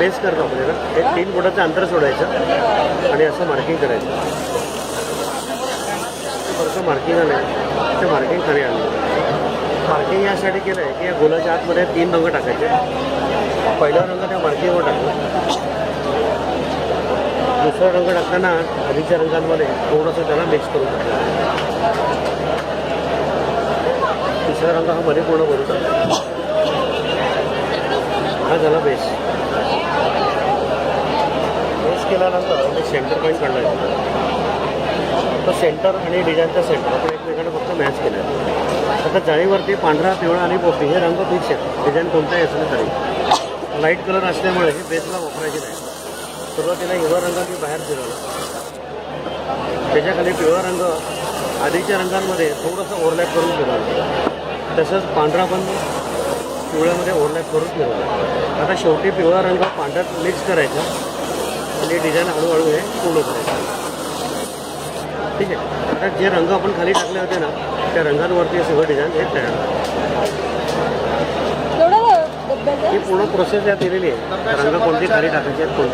Base करतो आपल्याला एक 3 फुटाचं अंतर सोडायचं आणि असं मार्किंग करायचं. बरं मार्किंग आलं ते मार्किंग खाली आलं. मार्किंग यासाठी केलं आहे की या गोलाच्या आतमध्ये 3 रंग टाकायचे. पहिला रंग त्या मार्किंगवर टाकला. दुसरा रंग टाकताना आधीच्या रंगांमध्ये थोडंसं त्याला मिक्स करून टाकलं. तिसरा रंग हा मध्ये पूर्ण भरून टाकला. हा झाला बेस. बेस केल्यानंतर मी सेंटर पॉईंट काढला. तो सेंटर आणि डिझाईनचा सेंटर आपण एकमेकांना फक्त मॅच केलं आहे. आता जाळीवरती पांढरा, पिवळा आणि पोपटी हे रंग फिक्स आहेत. डिझाईन कोणताही असलं तरी लाईट कलर असल्यामुळे हे बेसला वापरायचे नाही. सुरुवातीला हिरवा रंग मी बाहेर फिरवला. त्याच्याखाली पिवळा रंग आधीच्या रंगांमध्ये थोडंसं ओव्हरलॅप करून फिरवला. तसंच पांढरा पण पिवळ्यामध्ये ओव्हरलॅप करून फिरवला. आता शेवटी पिवळा रंग पांढऱ्यात मिक्स करायचा आणि डिझाईन हळूहळू हे पूर्ण करायचं. ठीक आहे. आता जे रंग आपण खाली टाकले होते ना त्या रंगांवरती सगळं डिझाईन हे तयार. ही पूर्ण प्रोसेस यात दिलेली आहे. रंग कोणते खाली टाकायचे आहेत, कोणते